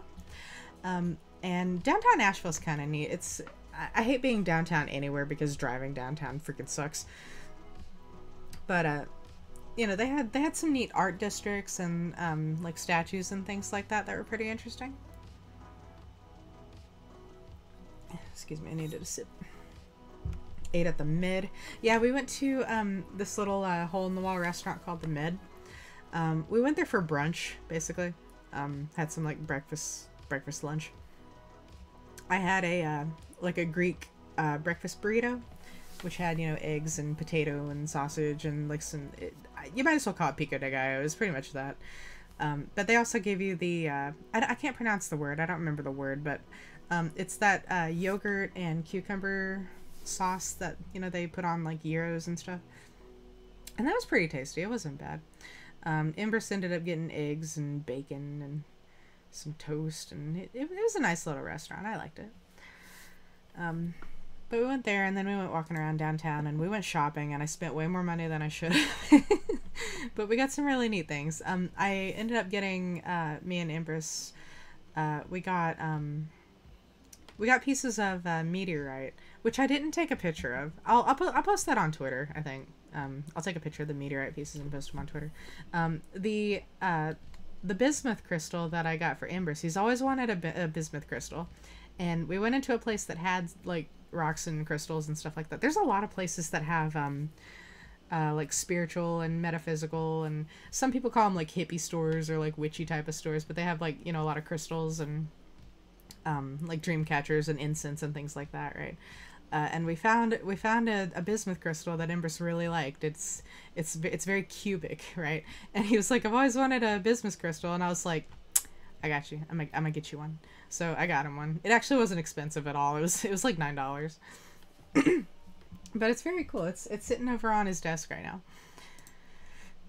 And downtown Asheville's kind of neat. I hate being downtown anywhere because driving downtown freaking sucks. But you know, they had some neat art districts and like statues and things like that were pretty interesting. Excuse me, I needed a sip. Ate at the Mid. Yeah, we went to this little hole-in-the-wall restaurant called the Mid. We went there for brunch, basically. Had some like breakfast lunch. I had a like a Greek breakfast burrito, which had, you know, eggs and potato and sausage and like you might as well call it pico de gallo. It was pretty much that. But they also gave you the I can't pronounce the word. I don't remember the word, but it's that yogurt and cucumber sauce that, you know, they put on like gyros and stuff, and that was pretty tasty. It wasn't bad. Empress ended up getting eggs and bacon and some toast, and it was a nice little restaurant. I liked it. But we went there, and then we went walking around downtown, and we went shopping, and I spent way more money than I should have. But we got some really neat things. I ended up getting me and Empress, we got pieces of meteorite, which I didn't take a picture of. I'll post that on Twitter, I think. I'll take a picture of the meteorite pieces and post them on Twitter. The bismuth crystal that I got for Empress, he's always wanted a bismuth crystal, and we went into a place that had like rocks and crystals and stuff like that. There's a lot of places that have like spiritual and metaphysical, and some people call them like hippie stores or like witchy type of stores, but they have like, you know, a lot of crystals and like dream catchers and incense and things like that, right? And we found a bismuth crystal that Empress really liked. It's very cubic, right? And he was like, I've always wanted a bismuth crystal, and I was like, I got you. I'm gonna get you one. So I got him one. It actually wasn't expensive at all. It was like $9. But it's very cool. It's sitting over on his desk right now.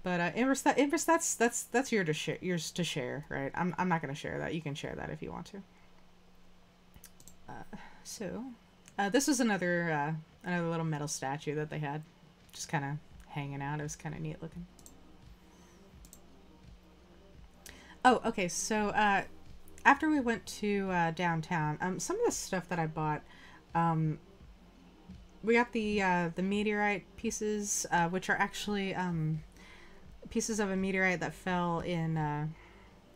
But Empress, that's yours to share, right? I'm not gonna share that. You can share that if you want to. So this was another little metal statue that they had, just kind of hanging out. It was kind of neat looking. Oh, okay. So after we went to downtown, some of the stuff that I bought, we got the meteorite pieces, which are actually pieces of a meteorite that fell in.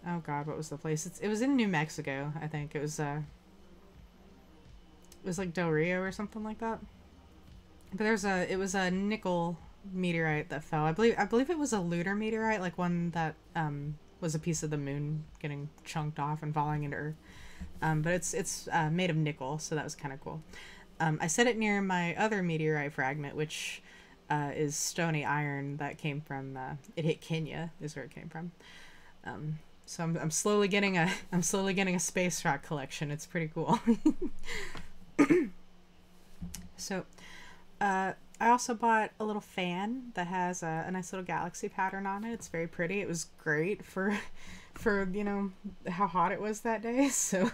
Oh God, what was the place? It was in New Mexico, I think. It was like Del Rio or something like that. But it was a nickel meteorite that fell. I believe it was a lunar meteorite, like one that was a piece of the moon getting chunked off and falling into Earth. But it's made of nickel, so that was kind of cool. I set it near my other meteorite fragment, which is stony iron that came from it hit Kenya, is where it came from. So I'm slowly getting a space rock collection. It's pretty cool. So I also bought a little fan that has a nice little galaxy pattern on it. It's very pretty. It was great for you know how hot it was that day, so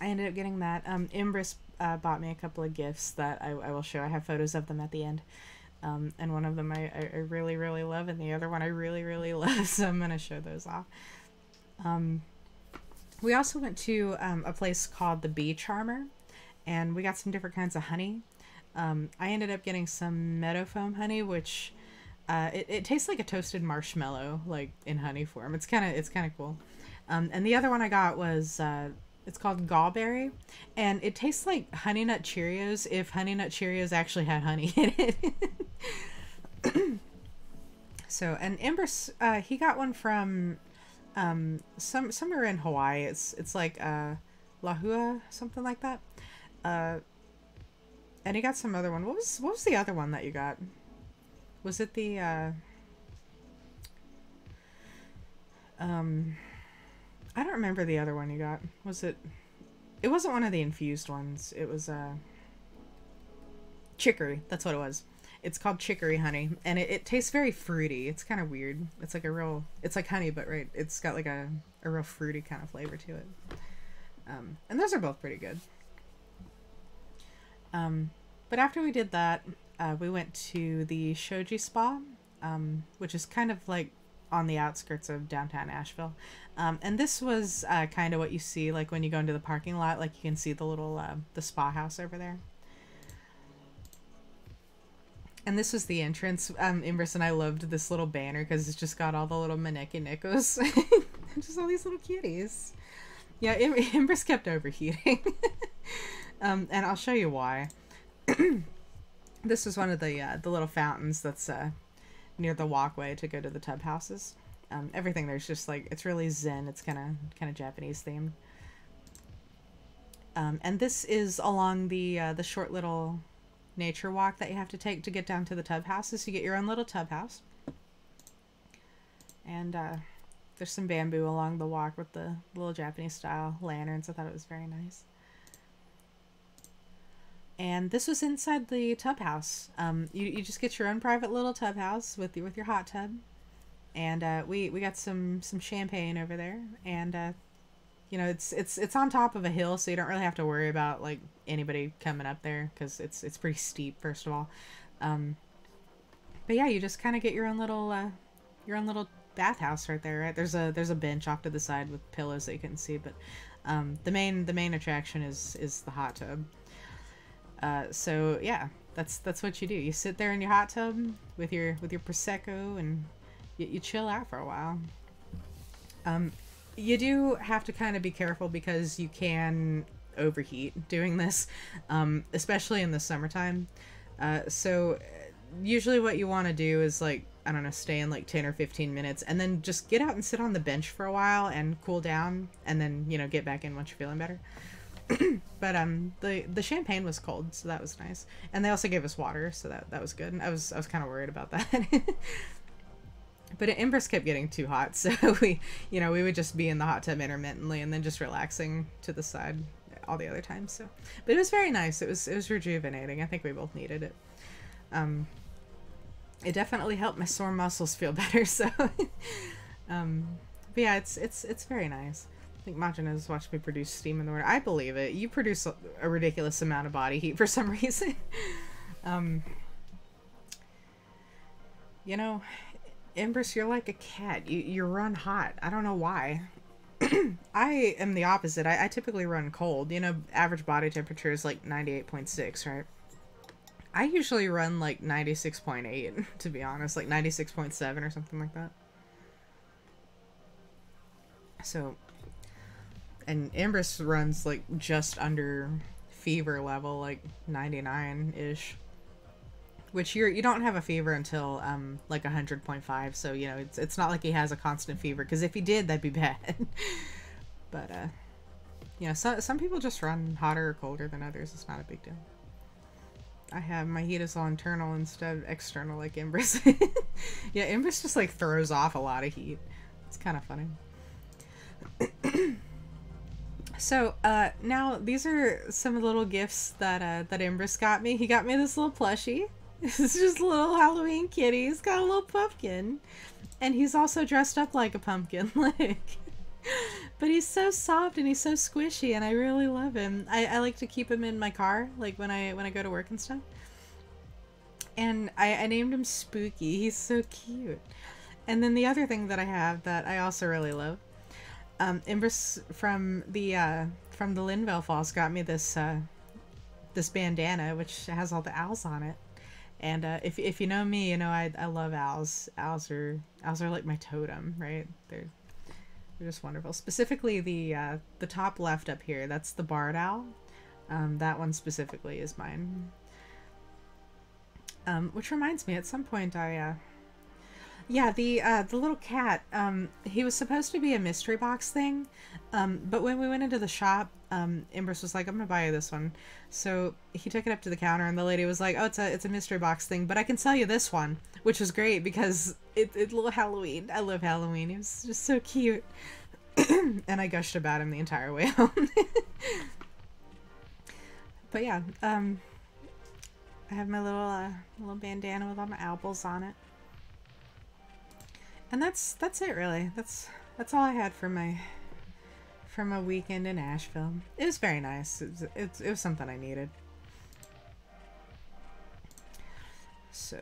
I ended up getting that. Empress bought me a couple of gifts that I will show. I have photos of them at the end. And one of them I really, really love, and the other one I really, really love, so I'm going to show those off. We also went to a place called the Bee Charmer, and we got some different kinds of honey. I ended up getting some meadow foam honey, which it tastes like a toasted marshmallow, like in honey form. It's kind of cool. And the other one I got was it's called Gallberry, and it tastes like Honey Nut Cheerios if Honey Nut Cheerios actually had honey in it. So, and Empress, he got one from somewhere in Hawaii. It's like Lahua, something like that. And he got some other one. What was the other one that you got? Was it the I don't remember the other one you got. Was it? It wasn't one of the infused ones. It was chicory. That's what it was. It's called chicory honey, and it tastes very fruity. It's kind of weird. It's like a real, it's like honey, but right, it's got like a real fruity kind of flavor to it. And those are both pretty good. But after we did that, we went to the Shoji Spa, which is kind of like on the outskirts of downtown Asheville. And this was kind of what you see like when you go into the parking lot, like you can see the little the spa house over there. And this was the entrance. Imbris and I loved this little banner because it's just got all the little Maneki Nikos. Just all these little cuties. Yeah, Imbris kept overheating. And I'll show you why. This was one of the little fountains that's near the walkway to go to the tub houses. Everything there's just like, it's really zen. It's kind of Japanese themed. And this is along the short little nature walk that you have to take to get down to the tub houses. You get your own little tub house. And there's some bamboo along the walk with the little Japanese style lanterns. I thought it was very nice. And this was inside the tub house. You just get your own private little tub house with your hot tub. And we got some champagne over there. And you know, it's on top of a hill, so you don't really have to worry about like anybody coming up there because it's pretty steep, first of all. But yeah, you just kind of get your own little bathhouse right there. Right, there's a bench off to the side with pillows that you can see, but the main attraction is the hot tub. So yeah, that's what you do. You sit there in your hot tub with your prosecco and you chill out for a while. You do have to kind of be careful because you can overheat doing this, especially in the summertime. So usually what you want to do is like, I don't know, stay in like 10 or 15 minutes and then just get out and sit on the bench for a while and cool down and then, you know, get back in once you're feeling better. But the champagne was cold, so that was nice. And they also gave us water, so that was good. And I was kind of worried about that. But Imbris kept getting too hot, so we would just be in the hot tub intermittently and then just relaxing to the side all the other times. So, but it was very nice. It was rejuvenating. I think we both needed it. It definitely helped my sore muscles feel better. So, but yeah, it's very nice. I think Majin has watched me produce steam in the water. I believe it. You produce a ridiculous amount of body heat for some reason. You know, Imbris, you're like a cat. You run hot. I don't know why. I am the opposite. I typically run cold. You know, average body temperature is like 98.6, right? I usually run like 96.8, to be honest. Like 96.7 or something like that. So, and Imbris runs like just under fever level, like 99-ish. Which you don't have a fever until like 100.5, so you know it's not like he has a constant fever, because if he did, that'd be bad. But you know, some people just run hotter or colder than others. It's not a big deal. My heat is all internal instead of external like Imbris. Yeah, Imbris just like throws off a lot of heat. It's kind of funny. So now these are some little gifts that Imbris got me. He got me this little plushie. It's just a little Halloween kitty. He's got a little pumpkin. And he's also dressed up like a pumpkin. Like, but he's so soft and he's so squishy and I really love him. I like to keep him in my car, like when I go to work and stuff. And I named him Spooky. He's so cute. And then the other thing that I have that I also really love, Imbris from the Linville Falls got me this this bandana which has all the owls on it. And if you know me, you know I love owls. Owls are like my totem, right? They're just wonderful. Specifically the top left up here, that's the barred owl. That one specifically is mine. Which reminds me, at some point yeah, the little cat, he was supposed to be a mystery box thing, but when we went into the shop, Imbris was like, I'm gonna buy you this one. So he took it up to the counter and the lady was like, oh, it's a mystery box thing, but I can sell you this one, which was great because it's a little Halloween. I love Halloween. He was just so cute. And I gushed about him the entire way home. But yeah, I I have my little bandana with all my apples on it. And that's it really. That's all I had for my weekend in Asheville. It was very nice. It was something I needed. So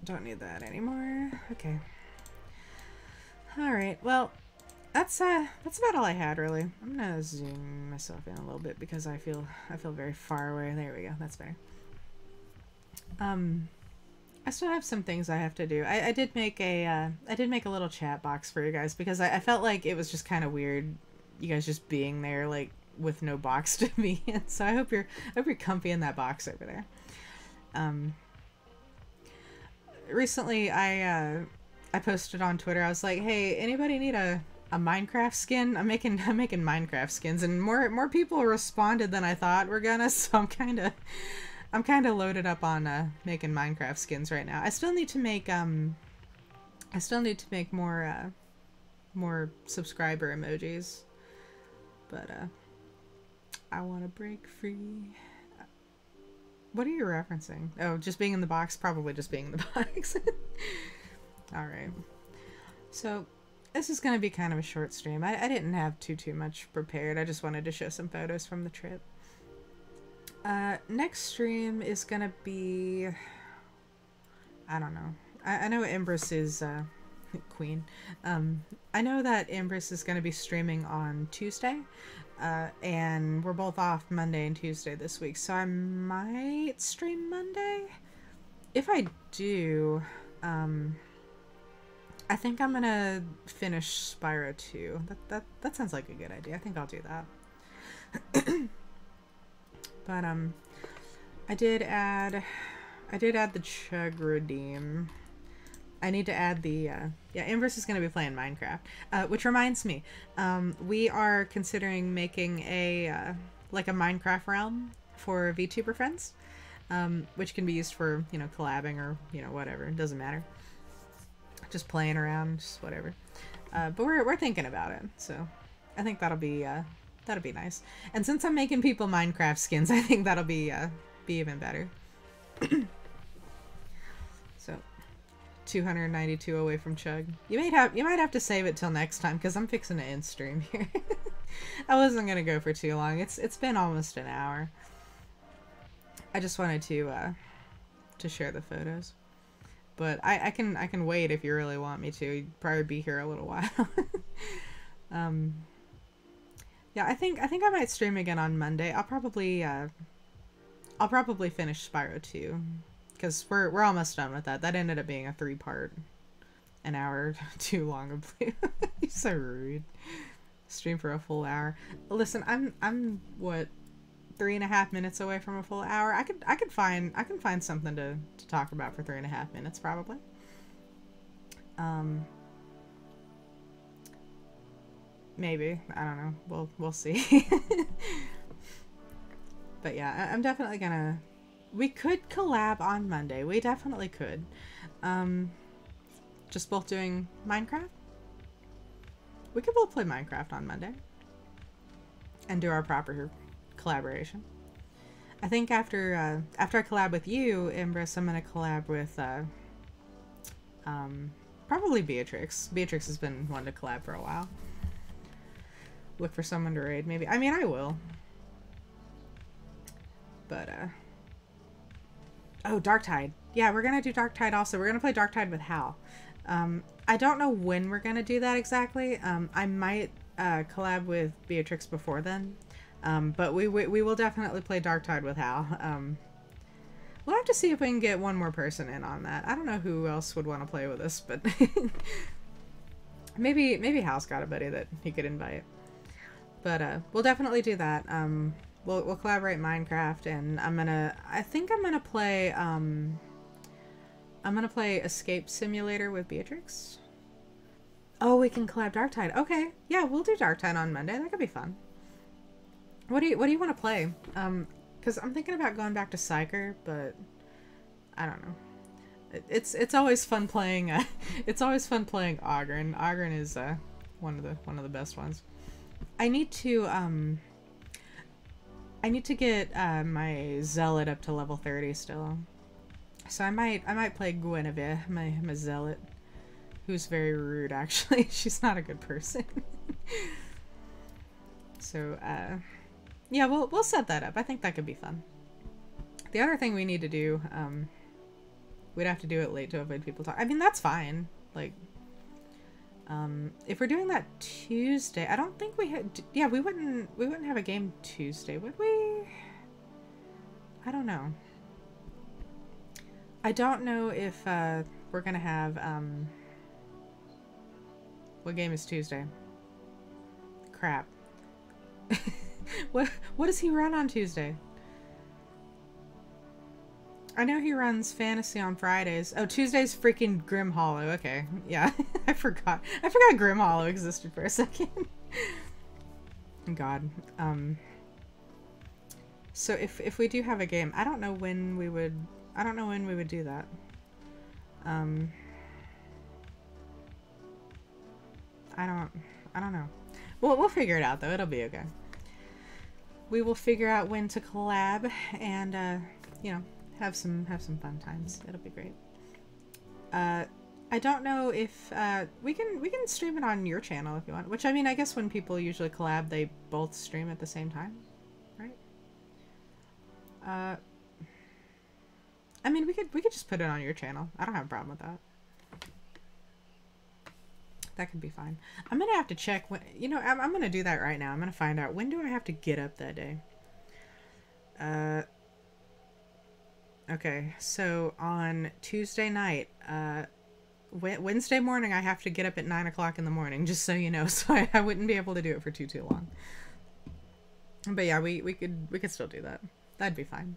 don't need that anymore. Okay. All right. Well, that's about all I had really. I'm gonna zoom myself in a little bit because I feel very far away. There we go. That's better. I still have some things I have to do. I did make a little chat box for you guys because I felt like it was just kind of weird, you guys just being there like with no box to be in. So I hope you're comfy in that box over there. Recently I posted on Twitter. I was like, hey, anybody need a Minecraft skin? I'm making Minecraft skins, and more people responded than I thought were gonna. So I'm kind of loaded up on making Minecraft skins right now. I still need to make more subscriber emojis, but I want to break free. What are you referencing? Oh, just being in the box? Probably just being in the box. Alright. So, this is going to be kind of a short stream. I didn't have too much prepared. I just wanted to show some photos from the trip. Next stream is going to be... I don't know. I know Empress is... Queen. I know that Empress is going to be streaming on Tuesday. And we're both off Monday and Tuesday this week, so I might stream Monday. If I do, I think I'm gonna finish Spyro 2. That sounds like a good idea. I think I'll do that. But I did add the Chug Redeem. I need to add the, yeah, Empress is going to be playing Minecraft, which reminds me, we are considering making a, like a Minecraft realm for VTuber friends, which can be used for, you know, collabing or, you know, whatever, it doesn't matter, just playing around, just whatever, but we're thinking about it, so I think that'll be nice, and since I'm making people Minecraft skins, I think that'll be even better. So 292 away from Chug. You might have to save it till next time because I'm fixing to end stream here. I wasn't gonna go for too long. It's been almost an hour. I just wanted to share the photos, but I can wait if you really want me to. You'd probably be here a little while. Yeah, I think I might stream again on Monday. I'll probably finish Spyro 2. Because we're almost done with that. That ended up being a 3-part, an hour too long of You're so rude. Stream for a full hour. Listen, I'm what, 3.5 minutes away from a full hour. I can find something to talk about for 3.5 minutes probably. Maybe, I don't know. We'll see. But yeah, I'm definitely gonna. We could collab on Monday. We definitely could. Just both doing Minecraft? We could both play Minecraft on Monday. And do our proper collaboration. I think after I collab with you, Empress, I'm gonna collab with probably Beatrix. Beatrix has been wanting to collab for a while. Look for someone to raid, maybe. I mean, I will. But, oh, Darktide. Yeah, we're gonna do Darktide also. We're gonna play Darktide with Hal. I don't know when we're gonna do that exactly. I might collab with Beatrix before then. But we will definitely play Darktide with Hal. We'll have to see if we can get one more person in on that. I don't know who else would want to play with us, but maybe Hal's got a buddy that he could invite. But we'll definitely do that. We'll collaborate Minecraft, and I think I'm gonna play Escape Simulator with Beatrix. Oh, we can collab Darktide. Okay, yeah, we'll do Darktide on Monday. That could be fun. What do you want to play? Because I'm thinking about going back to Psyker, but I don't know. It's always fun playing. It's always fun playing Ogren. Ogren is one of the best ones. I need to I need to get my zealot up to level 30 still. So I might play Guinevere, my zealot, who's very rude actually. She's not a good person. So yeah, we'll set that up. I think that could be fun. The other thing we need to do, we'd have to do it late to avoid people talk. I mean, that's fine. Like, if we're doing that Tuesday, I don't think we had. Yeah, we wouldn't have a game Tuesday, would we? I don't know. I don't know if we're gonna have. What game is Tuesday? Crap. What does he run on Tuesday? I know he runs fantasy on Fridays. Oh, Tuesday's freaking Grim Hollow. Okay, yeah, I forgot. I forgot Grim Hollow existed for a second. God. So if we do have a game, I don't know when we would. I don't know when we would do that. I don't know. We'll figure it out though. It'll be okay. We will figure out when to collab and you know, have some fun times. It'll be great. I don't know if we can stream it on your channel if you want. Which I mean, I guess when people usually collab, they both stream at the same time, right? I mean, we could just put it on your channel. I don't have a problem with that. That could be fine. I'm gonna have to check when, you know, I'm gonna do that right now. I'm gonna find out when do I have to get up that day. Okay, so on Tuesday night, Wednesday morning, I have to get up at 9 o'clock in the morning, just so you know, so I wouldn't be able to do it for too long. But yeah, we could still do that. That'd be fine.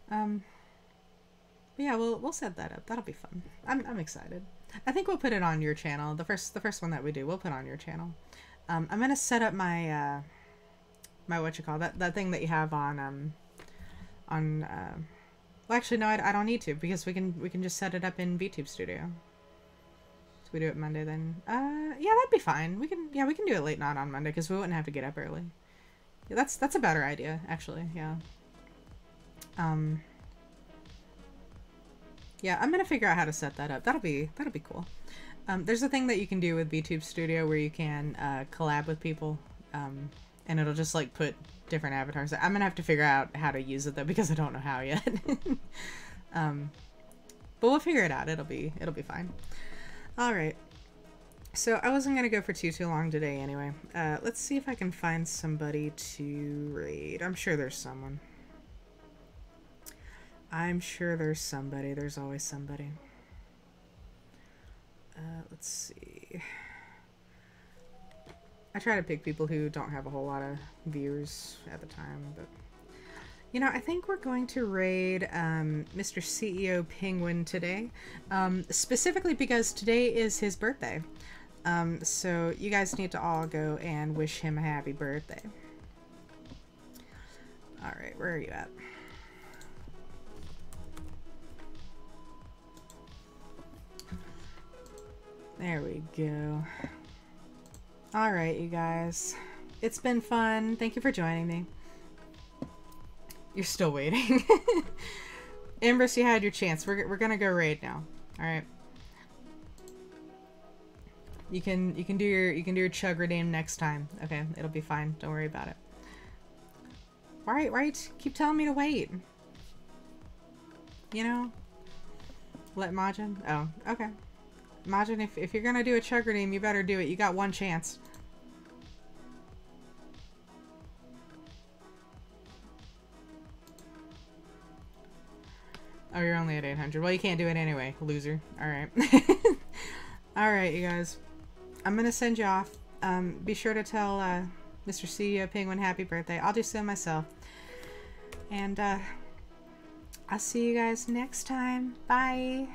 But yeah, we'll set that up. That'll be fun. I'm excited. I think we'll put it on your channel. The first one that we do, we'll put on your channel. I'm gonna set up my my that thing that you have on well, actually no, I don't need to, because we can just set it up in VTube Studio. So we do it Monday then. Yeah, that'd be fine. We can do it late night on Monday, because we wouldn't have to get up early. Yeah, that's a better idea actually. Yeah. Yeah, I'm gonna figure out how to set that up. That'll be cool. There's a thing that you can do with VTube Studio where you can collab with people, and it'll just like put different avatars. I'm gonna have to figure out how to use it though, because I don't know how yet. But we'll figure it out. It'll be fine. All right. So I wasn't gonna go for too long today anyway. Let's see if I can find somebody to raid. I'm sure there's someone. I'm sure there's somebody. There's always somebody. Let's see. I try to pick people who don't have a whole lot of viewers at the time, but you know, I think we're going to raid Mr. CEO Penguin today, specifically because today is his birthday. So you guys need to all go and wish him a happy birthday. All right, where are you at? There we go. Alright, you guys. It's been fun. Thank you for joining me. You're still waiting. Ambrose, you had your chance. We're gonna go raid now. Alright. You can do your chug redeem next time. Okay, it'll be fine. Don't worry about it. Why keep telling me to wait? You know? Let Majin? Oh, okay. Majin, if you're gonna do a chug redeem, you better do it. You got one chance. Oh, you're only at 800. Well, you can't do it anyway, loser. Alright. Alright, you guys. I'm gonna send you off. Be sure to tell Mr. CEO Penguin happy birthday. I'll do so myself. And I'll see you guys next time. Bye.